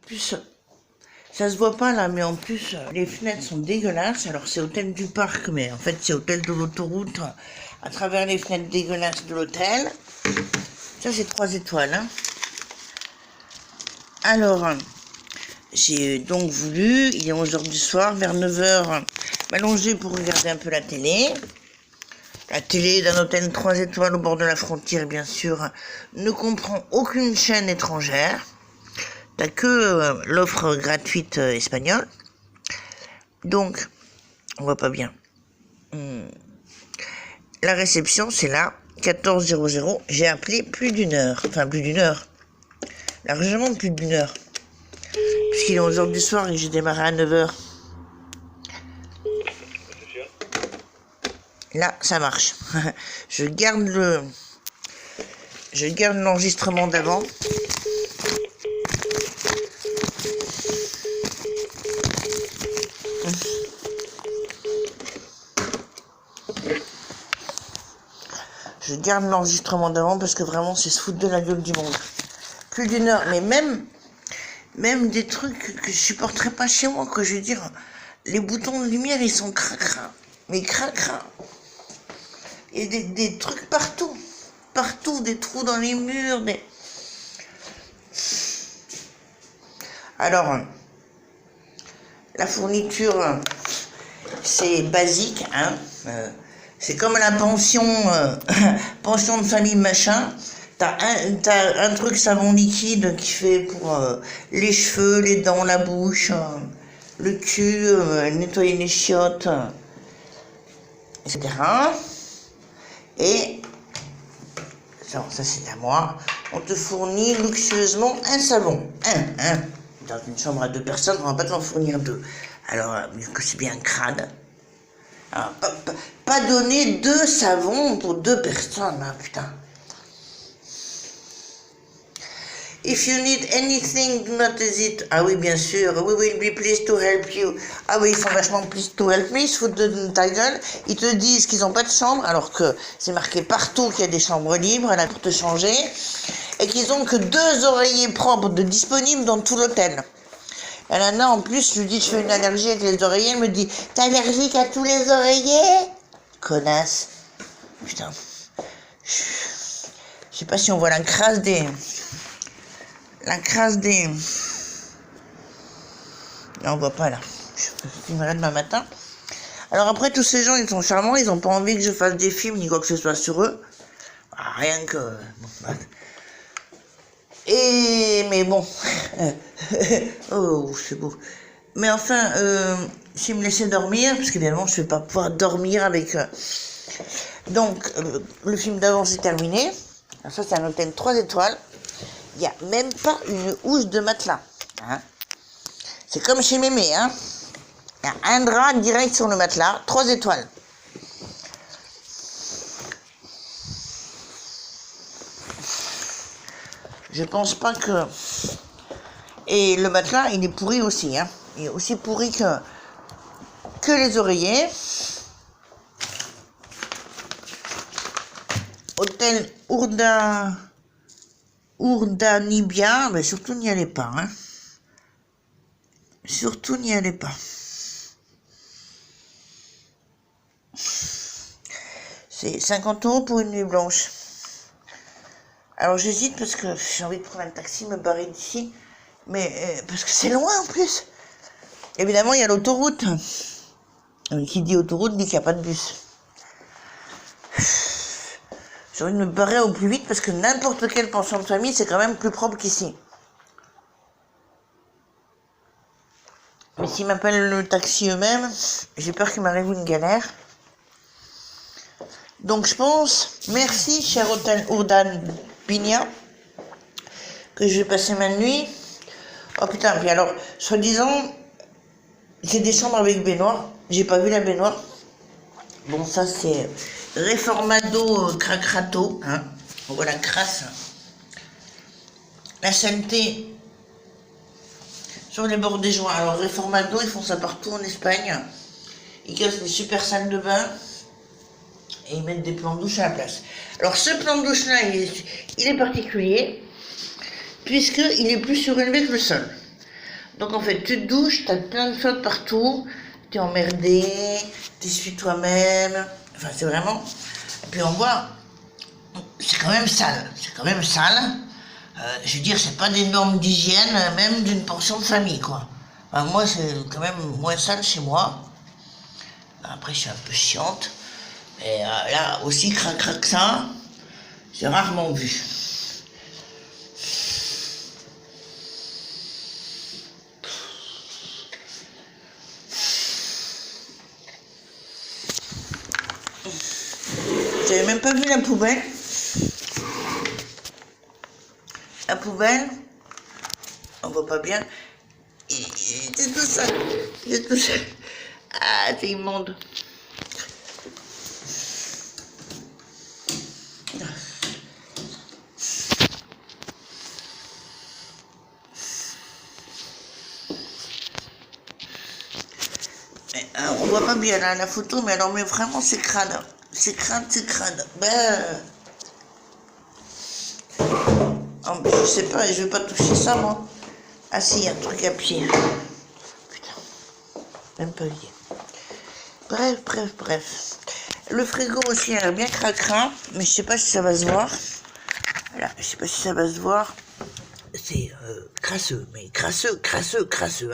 plus, ça se voit pas là, mais en plus, les fenêtres sont dégueulasses. Alors c'est hôtel du parc, mais en fait c'est hôtel de l'autoroute à travers les fenêtres dégueulasses de l'hôtel. Ça c'est 3 étoiles. Hein. Alors, j'ai donc voulu, il est 11h du soir, vers 9h, m'allonger pour regarder un peu la télé. La télé d'un hôtel 3 étoiles au bord de la frontière, bien sûr, ne comprend aucune chaîne étrangère. T'as que l'offre gratuite espagnole. Donc, on voit pas bien. La réception, c'est là, 14h00. J'ai appelé plus d'une heure. Enfin, plus d'une heure. Largement plus d'une heure. Puisqu'il est 11h du soir et j'ai démarré à 9h. Là, ça marche. Je garde l'enregistrement d'avant. Je garde l'enregistrement d'avant parce que vraiment, c'est se foutre de la gueule du monde. Plus d'une heure, mais même des trucs que je supporterais pas chez moi, que je veux dire, les boutons de lumière, ils sont cracra. Mais cracra. Et des trucs partout. Partout, des trous dans les murs, des... Alors, la fourniture, c'est basique, hein. C'est comme la pension, pension de famille machin. T'as un truc savon liquide qui fait pour les cheveux, les dents, la bouche, le cul, nettoyer les chiottes, etc. Et, ça c'est à moi, on te fournit luxueusement un savon. Dans une chambre à 2 personnes, on va pas t'en fournir 2. Alors, que c'est bien crade. Alors, pas donner 2 savons pour 2 personnes, hein, putain. If you need anything, do not hesitate. Ah oui, bien sûr. We will be pleased to help you. Ah oui, ils sont vachement pleased to help me. Ils se foutent de ta gueule. Ils te disent qu'ils n'ont pas de chambre, alors que c'est marqué partout qu'il y a des chambres libres là pour te changer. Et qu'ils ont que 2 oreillers propres de disponibles dans tout l'hôtel. La nana, en plus, je lui dis, je fais une allergie avec les oreillers. Elle me dit, t'es allergique à tous les oreillers? Connasse. Putain. Je sais pas si on voit la crasse des... Non, on voit pas là. Je filmerai demain matin. Alors après, tous ces gens, ils sont charmants. Ils ont pas envie que je fasse des films ni quoi que ce soit sur eux. Ah, rien que... Mais bon. Oh, c'est beau. Mais enfin, s'ils me laissaient dormir, parce qu'évidemment, je vais pas pouvoir dormir avec... Donc, le film d'avant, c'est terminé. Alors ça, c'est un hôtel 3 étoiles. Il n'y a même pas une housse de matelas. Hein. C'est comme chez Mémé. Hein. Il y a un drap direct sur le matelas, 3 étoiles. Je pense pas que... Et le matelas, il est pourri aussi. Hein. Il est aussi pourri que les oreillers. Hôtel Urdanibia, mais surtout n'y allez pas. Hein. Surtout n'y allez pas. C'est 50 € pour une nuit blanche. Alors j'hésite parce que j'ai envie de prendre un taxi, me barrer d'ici. Mais parce que c'est loin en plus. Évidemment, il y a l'autoroute. Qui dit autoroute dit qu'il n'y a pas de bus. J'ai envie de me barrer au plus vite parce que n'importe quelle pension de famille, c'est quand même plus propre qu'ici. Mais s'ils m'appellent le taxi eux-mêmes, j'ai peur qu'il m'arrive une galère. Donc je pense, merci cher hôtel Urdan Pigna, que je vais passer ma nuit. Oh putain, puis alors, soi-disant, c'est des chambres avec baignoire. J'ai pas vu la baignoire. Bon, ça c'est Reformado Cracrato, hein. On voit la crasse. La saleté sur les bords des joints. Alors Reformado, ils font ça partout en Espagne. Ils cassent des super salles de bain et ils mettent des plans de douche à la place. Alors ce plan de douche là, il est particulier puisqu'il est plus surélevé que le sol. Donc en fait, tu te douches, t'as plein de flotte partout, t'es emmerdé, t'essuies toi-même. Enfin, c'est vraiment... Et puis on voit, c'est quand même sale. C'est quand même sale. Je veux dire, c'est pas des normes d'hygiène, même d'une portion de famille, quoi. Enfin, moi, c'est quand même moins sale chez moi. Après, je suis un peu chiante. Mais là, aussi crac que ça, j'ai rarement vu. J'avais même pas vu la poubelle. La poubelle, on voit pas bien. C'est tout ça. C'est tout ça. Ah, c'est immonde. On voit pas bien là, la photo, mais alors mais vraiment c'est crade. C'est crade, c'est crade. Ben... Oh, ben, je sais pas, je vais pas toucher ça moi. Ah si, il y a un truc à pied. Putain, même pas lié. Bref. Le frigo aussi a l'air bien cracra, mais je sais pas si ça va se voir. Voilà, je sais pas si ça va se voir. C'est crasseux, mais crasseux,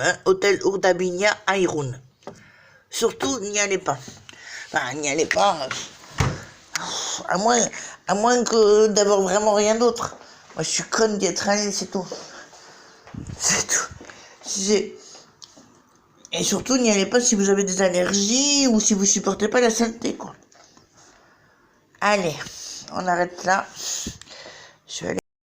hein. Hôtel Urdabinia Aïroun. Surtout, n'y allez pas. Enfin, n'y allez pas. À moins que d'avoir vraiment rien d'autre. Moi, je suis conne d'y être allée, c'est tout. C'est tout. Et surtout, n'y allez pas si vous avez des allergies ou si vous supportez pas la saleté, quoi. Allez, on arrête là.